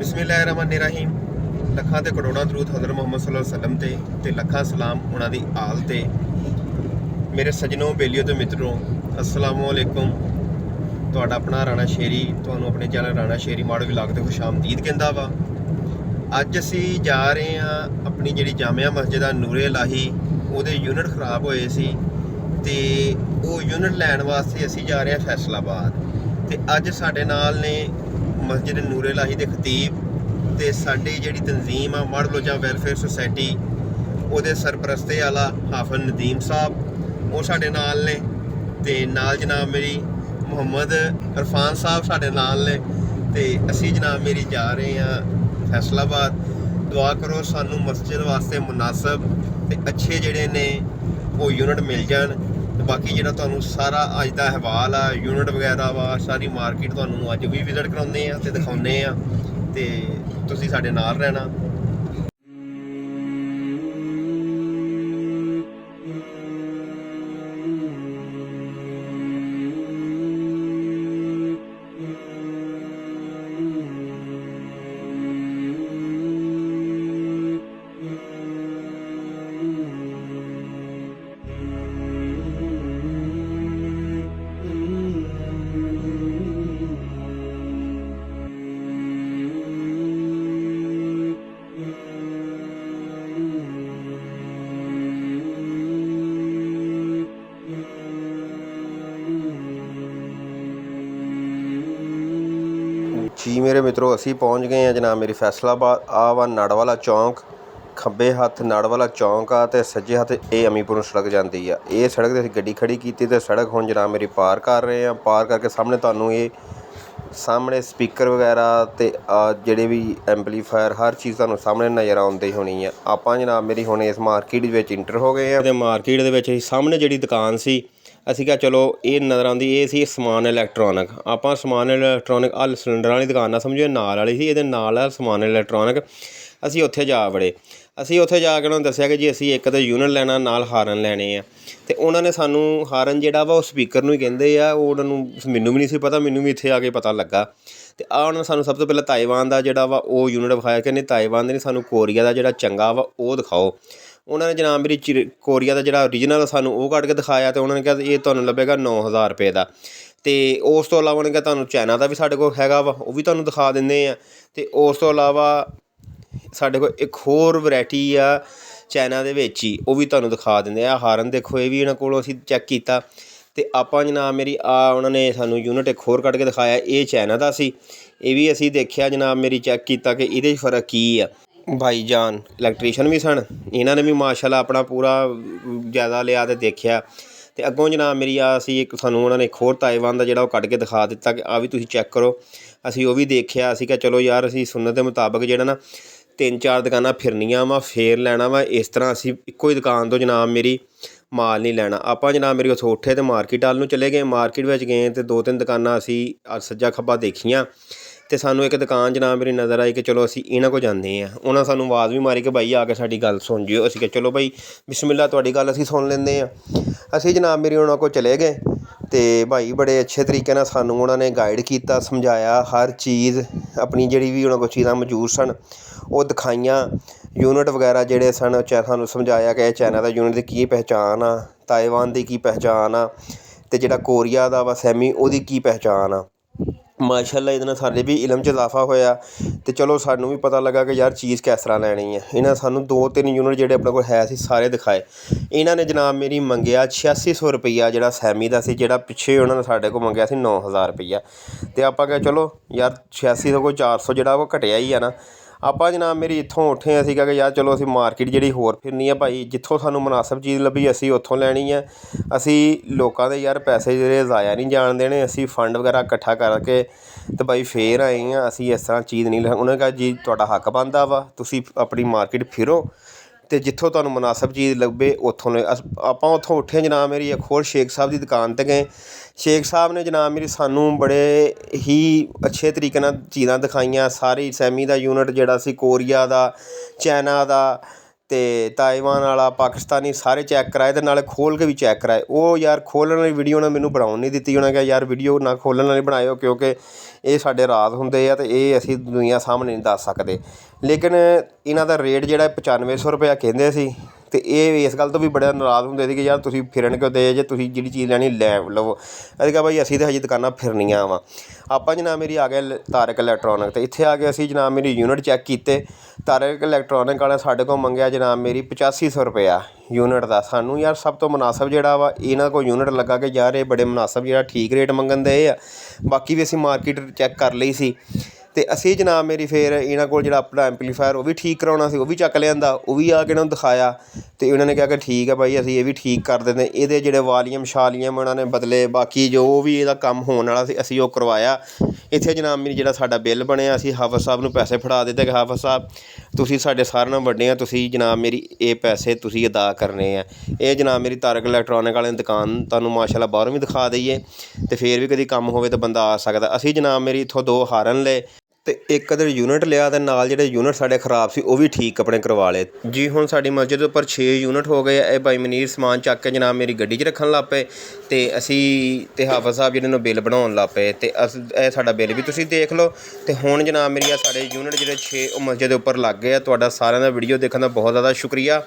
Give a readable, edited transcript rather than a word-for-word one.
बिस्मिल्लाहिर्रहमानिर्रहीम। ਲੱਖਾਂ ਤੇ ਕਰੋੜਾਂ ਦਰੂਦ ਹਜ਼ਰਤ ਮੁਹੰਮਦ ਸੱਲੱਲਾਹੁ ਅਲੈहि ਵਸੱਲਮ ਤੇ ਲੱਖਾਂ ਸਲਾਮ ਉਹਨਾਂ ਦੀ ਆਲ ਤੇ। ਮੇਰੇ ਸੱਜਣੋ, ਬੇਲੀਓ ਤੇ ਮਿੱਤਰੋ, ਅਸਲਾਮੁ ਅਲੈਕੁਮ। ਤੁਹਾਡਾ ਆਪਣਾ ਰਾਣਾ ਸ਼ੇਰੀ ਤੁਹਾਨੂੰ ਆਪਣੇ ਚੈਨਲ ਰਾਣਾ ਸ਼ੇਰੀ ਮਾਡਲ ਵਲੌਗ ਤੇ ਖੁਸ਼ਾਮਦੀਦ ਕਹਿੰਦਾ ਵਾ। ਅੱਜ ਅਸੀਂ ਜਾ ਰਹੇ ਹਾਂ ਆਪਣੀ ਜਿਹੜੀ ਜਾਮਿਆ ਮਸਜਿਦ ਆ ਨੂਰੇ ਇਲਾਹੀ, ਉਹਦੇ ਯੂਨਿਟ ਖਰਾਬ ਹੋਏ ਸੀ ਤੇ ਉਹ ਯੂਨਿਟ ਲੈਣ ਵਾਸਤੇ ਅਸੀਂ ਜਾ ਰਹੇ ਹਾਂ ਫੈਸਲਾਬਾਦ। ਤੇ ਅੱਜ ਸਾਡੇ ਨਾਲ ਨੇ ਮਸਜਿਦ ਨੂਰੇ ਇਲਾਹੀ ਦੇ ਖਤੀਬ ਤੇ ਸਾਡੀ ਜਿਹੜੀ ਤਨਜ਼ੀਮ ਆ ਮੜ ਲੋਚਾ ਵੈਲਫੇਅਰ ਸੁਸਾਇਟੀ, ਉਹਦੇ ਸਰਪ੍ਰਸਤੀ ਵਾਲਾ ਹਾਫਿਜ਼ ਨਦੀਮ ਸਾਹਿਬ, ਉਹ ਸਾਡੇ ਨਾਲ ਨੇ। ਤੇ ਨਾਲ ਜਨਾਬ ਮੇਰੀ ਮੁਹੰਮਦ ਇਰਫਾਨ ਸਾਹਿਬ ਸਾਡੇ ਨਾਲ ਨੇ। ਤੇ ਅਸੀਂ ਜਨਾਬ ਮੇਰੀ ਜਾ ਰਹੇ ਹਾਂ ਫੈਸਲਾਬਾਦ। ਦੁਆ ਕਰੋ ਸਾਨੂੰ ਮਸਜਿਦ ਵਾਸਤੇ ਮੁਨਾਸਬ ਤੇ ਅੱਛੇ ਜਿਹੜੇ ਨੇ ਉਹ ਯੂਨਿਟ ਮਿਲ ਜਾਣ। ਤੇ ਬਾਕੀ ਜਿਹੜਾ ਤੁਹਾਨੂੰ ਸਾਰਾ ਅੱਜ ਦਾ ਅਹਿਵਾਲ ਆ, ਯੂਨਿਟ ਵਗੈਰਾ ਵਾ, ਸਾਰੀ ਮਾਰਕੀਟ ਤੁਹਾਨੂੰ ਅੱਜ ਵੀ ਵਿਜ਼ਿਟ ਕਰਾਉਂਦੇ ਆ ਤੇ ਦਿਖਾਉਂਦੇ ਆ, ਤੇ ਤੁਸੀਂ ਸਾਡੇ ਨਾਲ ਰਹਿਣਾ। ਜੀ ਮੇਰੇ ਮਿੱਤਰੋ, ਅਸੀਂ ਪਹੁੰਚ ਗਏ ਹਾਂ ਜਨਾਬ ਮੇਰੀ ਫੈਸਲਾਬਾਦ। ਆ ਵਾ ਨੜ ਵਾਲਾ ਚੌਂਕ, ਖੱਬੇ ਹੱਥ ਨੜ ਵਾਲਾ ਚੌਂਕ ਆ ਤੇ ਸੱਜੇ ਹੱਥ ਇਹ ਅਮੀਪੁਰ ਨੂੰ ਸੜਕ ਜਾਂਦੀ ਆ। ਇਹ ਸੜਕ 'ਤੇ ਅਸੀਂ ਗੱਡੀ ਖੜੀ ਕੀਤੀ ਤੇ ਸੜਕ ਹੁਣ ਜਨਾਬ ਮੇਰੀ ਪਾਰ ਕਰ ਰਹੇ ਹਾਂ। ਪਾਰ ਕਰਕੇ ਸਾਹਮਣੇ ਤੁਹਾਨੂੰ ਇਹ ਸਾਹਮਣੇ ਸਪੀਕਰ ਵਗੈਰਾ ਤੇ ਜਿਹੜੇ ਵੀ ਐਂਪਲੀਫਾਇਰ ਹਰ ਚੀਜ਼ ਤੁਹਾਨੂੰ ਸਾਹਮਣੇ ਨਜ਼ਰ ਆਉਂਦੀ ਹੋਣੀ ਆ। ਆਪਾਂ ਜਨਾਬ ਮੇਰੀ ਹੁਣ ਇਸ ਮਾਰਕੀਟ ਵਿੱਚ ਇੰਟਰ ਹੋ ਗਏ ਆ ਤੇ ਮਾਰਕੀਟ ਦੇ ਵਿੱਚ ਅਸੀਂ ਸਾਹਮਣੇ ਜਿਹੜੀ ਦੁਕਾਨ ਸੀ, ਅਸੀਂ ਕਿਹਾ ਚਲੋ ਇਹ ਨਜ਼ਰ ਆਉਂਦੀ, ਇਹ ਸੀ ਸਮਾਨ ਇਲੈਕਟ੍ਰੋਨਿਕ। ਆਪਾਂ ਸਮਾਨ ਇਲੈਕਟ੍ਰੋਨਿਕ ਸਿਲੰਡਰਾਂ ਵਾਲੀ ਦੁਕਾਨ ਨਾ ਸਮਝੋ, ਨਾਲ ਵਾਲੀ ਸੀ, ਇਹਦੇ ਨਾਲ ਆ ਸਮਾਨ ਇਲੈਕਟ੍ਰੋਨਿਕ। ਅਸੀਂ ਉੱਥੇ ਜਾ ਵੜੇ। ਅਸੀਂ ਉੱਥੇ ਜਾ ਕੇ ਉਹਨਾਂ ਨੂੰ ਦੱਸਿਆ ਕਿ ਜੀ ਅਸੀਂ ਇੱਕ ਤਾਂ ਯੂਨਿਟ ਲੈਣਾ, ਨਾਲ ਹਾਰਨ ਲੈਣੇ ਆ। ਅਤੇ ਉਹਨਾਂ ਨੇ ਸਾਨੂੰ ਹਾਰਨ ਜਿਹੜਾ ਵਾ ਉਹ ਸਪੀਕਰ ਨੂੰ ਹੀ ਕਹਿੰਦੇ ਆ। ਉਹ ਉਹਨਾਂ ਨੂੰ ਮੈਨੂੰ ਵੀ ਨਹੀਂ ਸੀ ਪਤਾ, ਮੈਨੂੰ ਵੀ ਇੱਥੇ ਆ ਕੇ ਪਤਾ ਲੱਗਾ। ਅਤੇ ਉਹਨਾਂ ਨੇ ਸਾਨੂੰ ਸਭ ਤੋਂ ਪਹਿਲਾਂ ਤਾਇਵਾਨ ਦਾ ਜਿਹੜਾ ਵਾ ਉਹ ਯੂਨਿਟ ਵਿਖਾਇਆ ਕਿ ਨਹੀਂ ਤਾਇਵਾਨ ਦੇ ਨਹੀਂ, ਸਾਨੂੰ ਕੋਰੀਆ ਦਾ ਜਿਹੜਾ ਚੰਗਾ ਵਾ ਉਹ ਦਿਖਾਓ। ਉਹਨਾਂ ਨੇ ਜਨਾਬ ਮੇਰੀ ਕੋਰੀਆ ਦਾ ਜਿਹੜਾ ਓਰੀਜਨਲ ਸਾਨੂੰ ਉਹ ਕੱਢ ਕੇ ਦਿਖਾਇਆ। ਅਤੇ ਉਹਨਾਂ ਨੇ ਕਿਹਾ ਇਹ ਤੁਹਾਨੂੰ ਲੱਭੇਗਾ 9000 ਰੁਪਏ ਦਾ। ਅਤੇ ਉਸ ਤੋਂ ਇਲਾਵਾ ਉਹਨੇ ਕਿਹਾ ਤੁਹਾਨੂੰ ਚਾਈਨਾ ਦਾ ਵੀ ਸਾਡੇ ਕੋਲ ਹੈਗਾ ਵਾ, ਉਹ ਵੀ ਤੁਹਾਨੂੰ ਦਿਖਾ ਦਿੰਦੇ ਆ। ਅਤੇ ਉਸ ਤੋਂ ਇਲਾਵਾ ਸਾਡੇ ਕੋਲ ਇੱਕ ਹੋਰ ਵਰਾਇਟੀ ਆ ਚਾਈਨਾ ਦੇ ਵਿੱਚ ਹੀ, ਉਹ ਵੀ ਤੁਹਾਨੂੰ ਦਿਖਾ ਦਿੰਦੇ ਆ। ਹਾਰਨ ਦੇਖੋ, ਇਹ ਵੀ ਇਹਨਾਂ ਕੋਲੋਂ ਅਸੀਂ ਚੈੱਕ ਕੀਤਾ। ਅਤੇ ਆਪਾਂ ਜਨਾਬ ਮੇਰੀ ਉਹਨਾਂ ਨੇ ਸਾਨੂੰ ਯੂਨਿਟ ਇੱਕ ਹੋਰ ਕੱਢ ਕੇ ਦਿਖਾਇਆ, ਇਹ ਚਾਈਨਾ ਦਾ ਸੀ। ਇਹ ਵੀ ਅਸੀਂ ਦੇਖਿਆ ਜਨਾਬ ਮੇਰੀ, ਚੈੱਕ ਕੀਤਾ ਕਿ ਇਹਦੇ 'ਚ ਫਰਕ ਕੀ ਆ। ਭਾਈ ਜਾਨ ਇਲੈਕਟ੍ਰੀਸ਼ਨ ਵੀ ਸਨ, ਇਹਨਾਂ ਨੇ ਵੀ ਮਾਸ਼ਾਅੱਲਾ ਆਪਣਾ ਪੂਰਾ ਜ਼ਿਆਦਾ ਲਿਆ ਅਤੇ ਦੇਖਿਆ। ਅਤੇ ਅੱਗੋਂ ਜਨਾਬ ਮੇਰੀ ਅਸੀਂ ਇੱਕ ਸਾਨੂੰ ਉਹਨਾਂ ਨੇ ਇੱਕ ਹੋਰ ਤਾਇਵਾਨ ਦਾ ਜਿਹੜਾ ਉਹ ਕੱਢ ਕੇ ਦਿਖਾ ਦਿੱਤਾ ਕਿ ਆ ਵੀ ਤੁਸੀਂ ਚੈੱਕ ਕਰੋ। ਅਸੀਂ ਉਹ ਵੀ ਦੇਖਿਆ। ਅਸੀਂ ਕਿਹਾ ਚਲੋ ਯਾਰ, ਅਸੀਂ ਸੁਣਨ ਦੇ ਮੁਤਾਬਕ ਜਿਹੜਾ ਨਾ 3-4 ਦੁਕਾਨਾਂ ਫਿਰਨੀਆਂ ਵਾ, ਫੇਰ ਲੈਣਾ ਵਾ। ਇਸ ਤਰ੍ਹਾਂ ਅਸੀਂ ਇੱਕੋ ਹੀ ਦੁਕਾਨ ਤੋਂ ਜਨਾਬ ਮੇਰੀ ਮਾਲ ਨਹੀਂ ਲੈਣਾ। ਆਪਾਂ ਜਨਾਬ ਮੇਰੀ ਉੱਥੋਂ ਉੱਠੇ ਅਤੇ ਮਾਰਕੀਟ ਵੱਲ ਨੂੰ ਚਲੇ ਗਏ। ਮਾਰਕੀਟ ਵਿੱਚ ਗਏ ਅਤੇ 2-3 ਦੁਕਾਨਾਂ ਅਸੀਂ ਸੱਜਾ ਖੱਬਾ ਦੇਖੀਆਂ। ਅਤੇ ਸਾਨੂੰ ਇੱਕ ਦੁਕਾਨ ਜਨਾਬ ਮੇਰੀ ਨਜ਼ਰ ਆਈ ਕਿ ਚਲੋ ਅਸੀਂ ਇਹਨਾਂ ਕੋਲ ਜਾਂਦੇ ਹਾਂ। ਉਹਨਾਂ ਸਾਨੂੰ ਆਵਾਜ਼ ਵੀ ਮਾਰੀ ਕਿ ਬਾਈ ਆ ਕੇ ਸਾਡੀ ਗੱਲ ਸੁਣ ਜਿਓ। ਅਸੀਂ ਕਿਹਾ ਚਲੋ ਬਾਈ ਬਿਸਮਿਲ੍ਲਾ, ਤੁਹਾਡੀ ਗੱਲ ਅਸੀਂ ਸੁਣ ਲੈਂਦੇ ਹਾਂ। ਅਸੀਂ ਜਨਾਬ ਮੇਰੀ ਉਹਨਾਂ ਕੋਲ ਚਲੇ ਗਏ ਅਤੇ ਭਾਈ ਬੜੇ ਅੱਛੇ ਤਰੀਕੇ ਨਾਲ ਸਾਨੂੰ ਉਹਨਾਂ ਨੇ ਗਾਈਡ ਕੀਤਾ, ਸਮਝਾਇਆ। ਹਰ ਚੀਜ਼ ਆਪਣੀ ਜਿਹੜੀ ਵੀ ਉਹਨਾਂ ਕੋਲ ਚੀਜ਼ਾਂ ਮੌਜੂਦ ਸਨ ਉਹ ਦਿਖਾਈਆਂ। ਯੂਨਿਟ ਵਗੈਰਾ ਜਿਹੜੇ ਸਨ ਸਾਨੂੰ ਸਮਝਾਇਆ ਕਿ ਇਹ ਚਾਈਨਾ ਦਾ ਯੂਨਿਟ ਦੀ ਕੀ ਪਹਿਚਾਣ ਆ, ਤਾਇਵਾਨ ਦੀ ਕੀ ਪਹਿਚਾਣ ਆ, ਅਤੇ ਜਿਹੜਾ ਕੋਰੀਆ ਦਾ ਵਾ ਸੈਮੀ, ਉਹਦੀ ਕੀ ਪਹਿਚਾਣ ਆ। ਮਾਸ਼ਾਅੱਲਾ ਇਹਦੇ ਨਾਲ ਸਾਡੇ ਵੀ ਇਲਮ 'ਚ ਇਜ਼ਾਫਾ ਹੋਇਆ। ਅਤੇ ਚਲੋ ਸਾਨੂੰ ਵੀ ਪਤਾ ਲੱਗਾ ਕਿ ਯਾਰ ਚੀਜ਼ ਕਿਸ ਤਰ੍ਹਾਂ ਲੈਣੀ ਹੈ। ਇਹਨਾਂ ਸਾਨੂੰ 2-3 ਯੂਨਿਟ ਜਿਹੜੇ ਆਪਣੇ ਕੋਲ ਹੈ ਸੀ ਸਾਰੇ ਦਿਖਾਏ। ਇਹਨਾਂ ਨੇ ਜਨਾਬ ਮੇਰੀ ਮੰਗਿਆ 8600 ਰੁਪਈਆ ਜਿਹੜਾ ਸੈਮੀ ਦਾ ਸੀ, ਜਿਹੜਾ ਪਿੱਛੇ ਉਹਨਾਂ ਨੇ ਸਾਡੇ ਕੋਲ ਮੰਗਿਆ ਸੀ 9000 ਰੁਪਈਆ। ਅਤੇ ਆਪਾਂ ਕਿਹਾ ਚਲੋ ਯਾਰ 8600 ਕੋਲ 400 ਜਿਹੜਾ ਉਹ ਘਟਿਆ ਹੀ ਆ ਨਾ। ਆਪਾਂ ਜਨਾਬ ਮੇਰੀ ਇੱਥੋਂ ਉੱਠੇ। ਅਸੀਂ ਕਿਹਾ ਕਿ ਯਾਰ ਚਲੋ ਅਸੀਂ ਮਾਰਕੀਟ ਜਿਹੜੀ ਹੋਰ ਫਿਰਨੀ ਆ ਭਾਈ, ਜਿੱਥੋਂ ਸਾਨੂੰ ਮੁਨਾਸਬ ਚੀਜ਼ ਲੱਭੀ ਅਸੀਂ ਉੱਥੋਂ ਲੈਣੀ ਹੈ। ਅਸੀਂ ਲੋਕਾਂ ਦੇ ਯਾਰ ਪੈਸੇ ਜਿਹੜੇ ਜ਼ਾਇਆ ਨਹੀਂ ਜਾਣ ਦੇਣੇ। ਅਸੀਂ ਫੰਡ ਵਗੈਰਾ ਇਕੱਠਾ ਕਰਕੇ ਅਤੇ ਬਾਈ ਫੇਰ ਆਏ ਹਾਂ। ਅਸੀਂ ਇਸ ਤਰ੍ਹਾਂ ਚੀਜ਼ ਨਹੀਂ ਉਹਨੇ ਕਿਹਾ ਜੀ ਤੁਹਾਡਾ ਹੱਕ ਬਣਦਾ ਵਾ, ਤੁਸੀਂ ਆਪਣੀ ਮਾਰਕੀਟ ਫਿਰੋ ਅਤੇ ਜਿੱਥੋਂ ਤੁਹਾਨੂੰ ਮੁਨਾਸਬ ਚੀਜ਼ ਲੱਭੇ ਉੱਥੋਂ ਲੈ। ਆਪਾਂ ਉੱਥੋਂ ਉੱਠੇ ਜਨਾਬ ਮੇਰੀ ਇੱਕ ਹੋਰ ਸ਼ੇਖ ਸਾਹਿਬ ਦੀ ਦੁਕਾਨ 'ਤੇ ਗਏ। ਸ਼ੇਖ ਸਾਹਿਬ ਨੇ ਜਨਾਬ ਮੇਰੀ ਸਾਨੂੰ ਬੜੇ ਹੀ ਅੱਛੇ ਤਰੀਕੇ ਨਾਲ ਚੀਜ਼ਾਂ ਦਿਖਾਈਆਂ। ਸਾਰੀ ਸੈਮੀ ਦਾ ਯੂਨਿਟ ਜਿਹੜਾ ਸੀ, ਕੋਰੀਆ ਦਾ, ਚਾਈਨਾ ਦਾ, ਤੇ ਤਾਇਵਾਨ ਵਾਲਾ ਪਾਕਿਸਤਾਨੀ ਸਾਰੇ ਚੈੱਕ ਕਰਾਏ ਤੇ ਨਾਲੇ ਖੋਲ੍ਹ ਕੇ ਵੀ ਚੈੱਕ ਕਰਾਏ। ਉਹ ਯਾਰ ਖੋਲ੍ਹਣ ਵਾਲੀ ਵੀਡੀਓ ਉਹਨਾਂ ਮੈਨੂੰ ਬਣਾਉਣ ਨਹੀਂ ਦਿੱਤੀ। ਉਹਨਾਂ ਕਿਹਾ ਯਾਰ ਵੀਡੀਓ ਨਾ ਖੋਲ੍ਹਣ ਵਾਲੀ ਬਣਾਇਓ, ਕਿਉਂਕਿ ਇਹ ਸਾਡੇ ਰਾਜ਼ ਹੁੰਦੇ ਆ ਅਤੇ ਇਹ ਅਸੀਂ ਦੁਨੀਆ ਸਾਹਮਣੇ ਨਹੀਂ ਦੱਸ ਸਕਦੇ। ਲੇਕਿਨ ਇਹਨਾਂ ਦਾ ਰੇਟ ਜਿਹੜਾ 9500 ਰੁਪਇਆ ਕਹਿੰਦੇ ਸੀ। ਅਤੇ ਇਹ ਇਸ ਗੱਲ ਤੋਂ ਵੀ ਬੜਾ ਨਾਰਾਜ਼ ਹੁੰਦੇ ਸੀ ਕਿ ਯਾਰ ਤੁਸੀਂ ਫਿਰਨ ਕਿਉਂ ਦੇ ਜੇ, ਤੁਸੀਂ ਜਿਹੜੀ ਚੀਜ਼ ਲੈਣੀ ਲੈ ਲਵੋ। ਅਸੀਂ ਕਿਹਾ ਭਾਈ ਅਸੀਂ ਤਾਂ ਹਜੇ ਦੁਕਾਨਾਂ ਫਿਰਨੀਆਂ ਵਾ। ਆਪਾਂ ਜਨਾਬ ਮੇਰੀ ਆ ਗਏ ਤਾਰਕ ਇਲੈਕਟ੍ਰੋਨਿਕ, ਅਤੇ ਇੱਥੇ ਆ ਕੇ ਅਸੀਂ ਜਨਾਬ ਮੇਰੀ ਯੂਨਿਟ ਚੈੱਕ ਕੀਤੇ। ਤਾਰਕ ਇਲੈਕਟ੍ਰੋਨਿਕ ਵਾਲਿਆਂ ਸਾਡੇ ਕੋਲ ਮੰਗਿਆ ਜਨਾਬ ਮੇਰੀ 8500 ਰੁਪਇਆ ਯੂਨਿਟ ਦਾ। ਸਾਨੂੰ ਯਾਰ ਸਭ ਤੋਂ ਮੁਨਾਸਬ ਜਿਹੜਾ ਵਾ ਇਹਨਾਂ ਕੋਲ ਯੂਨਿਟ ਲੱਗਾ ਕਿ ਯਾਰ ਇਹ ਬੜੇ ਮੁਨਾਸਬ ਜਿਹੜਾ ਠੀਕ ਰੇਟ ਮੰਗਣ ਦੇ ਆ। ਬਾਕੀ ਵੀ ਅਸੀਂ ਮਾਰਕੀਟ ਚੈੱਕ ਕਰ ਲਈ ਸੀ ਅਤੇ ਅਸੀਂ ਜਨਾਬ ਮੇਰੀ ਫਿਰ ਇਹਨਾਂ ਕੋਲ ਜਿਹੜਾ ਆਪਣਾ ਐਂਪਲੀਫਾਇਰ ਉਹ ਵੀ ਠੀਕ ਕਰਾਉਣਾ ਸੀ, ਉਹ ਵੀ ਚੱਕ ਲਿਆਂਦਾ। ਉਹ ਵੀ ਆ ਕੇ ਇਹਨਾਂ ਨੂੰ ਦਿਖਾਇਆ ਅਤੇ ਉਹਨਾਂ ਨੇ ਕਿਹਾ ਕਿ ਠੀਕ ਹੈ ਭਾਈ ਅਸੀਂ ਇਹ ਵੀ ਠੀਕ ਕਰ ਦਿੰਦੇ। ਇਹਦੇ ਜਿਹੜੇ ਵਾਲੀਅਮ ਸ਼ਾਲੀਅਮ ਉਹਨਾਂ ਨੇ ਬਦਲੇ, ਬਾਕੀ ਜੋ ਵੀ ਇਹਦਾ ਕੰਮ ਹੋਣ ਵਾਲਾ ਸੀ ਅਸੀਂ ਉਹ ਕਰਵਾਇਆ। ਇੱਥੇ ਜਨਾਬ ਮੇਰੀ ਜਿਹੜਾ ਸਾਡਾ ਬਿੱਲ ਬਣਿਆ, ਅਸੀਂ ਹਾਫਿਜ਼ ਸਾਹਿਬ ਨੂੰ ਪੈਸੇ ਫੜਾ ਦਿੱਤੇ ਕਿ ਹਾਫਿਜ਼ ਸਾਹਿਬ ਤੁਸੀਂ ਸਾਡੇ ਸਾਰਿਆਂ ਨਾਲੋਂ ਵੱਡੇ ਆ, ਤੁਸੀਂ ਜਨਾਬ ਮੇਰੀ ਇਹ ਪੈਸੇ ਤੁਸੀਂ ਅਦਾ ਕਰਨੇ ਆ। ਇਹ ਜਨਾਬ ਮੇਰੀ ਤਾਰਕ ਇਲੈਕਟ੍ਰੋਨਿਕ ਵਾਲਿਆਂ ਦੀ ਦੁਕਾਨ ਤੁਹਾਨੂੰ ਮਾਸ਼ਾਅੱਲਾ ਬਾਹਰੋਂ ਵੀ ਦਿਖਾ ਦਈਏ, ਅਤੇ ਫਿਰ ਵੀ ਕਦੀ ਕੰਮ ਹੋਵੇ ਤਾਂ ਬੰਦਾ ਆ ਸਕਦਾ। ਅਸੀਂ ਜਨਾਬ ਮੇਰੀ ਇੱਥੋਂ 2 ਹਾਰਨ ਲਏ ਅਤੇ ਇੱਕ ਅਦਰ ਯੂਨਿਟ ਲਿਆ, ਅਤੇ ਨਾਲ ਜਿਹੜੇ ਯੂਨਿਟ ਸਾਡੇ ਖ਼ਰਾਬ ਸੀ ਉਹ ਵੀ ਠੀਕ ਆਪਣੇ ਕਰਵਾ ਲਏ ਜੀ। ਹੁਣ ਸਾਡੀ ਮਸਜਿਦ ਉੱਪਰ 6 ਯੂਨਿਟ ਹੋ ਗਏ ਆ। ਇਹ ਭਾਈ ਮਨੀਰ ਸਮਾਨ ਚੱਕ ਕੇ ਜਨਾਬ ਮੇਰੀ ਗੱਡੀ 'ਚ ਰੱਖਣ ਲੱਗ ਪਏ, ਅਤੇ ਅਸੀਂ ਅਤੇ ਹਾਫਿਜ਼ ਸਾਹਿਬ ਜਿਹੜੇ ਨੂੰ ਬਿੱਲ ਬਣਾਉਣ ਲੱਗ ਪਏ, ਅਤੇ ਇਹ ਸਾਡਾ ਬਿੱਲ ਵੀ ਤੁਸੀਂ ਦੇਖ ਲਓ। ਅਤੇ ਹੁਣ ਜਨਾਬ ਮੇਰੀ ਆ ਸਾਡੇ ਯੂਨਿਟ ਜਿਹੜੇ 6 ਉਹ ਮਸਜਿਦ ਦੇ ਉੱਪਰ ਲੱਗ ਗਏ ਆ। ਤੁਹਾਡਾ ਸਾਰਿਆਂ ਦਾ ਵੀਡੀਓ ਦੇਖਣ ਦਾ ਬਹੁਤ ਜ਼ਿਆਦਾ ਸ਼ੁਕਰੀਆ।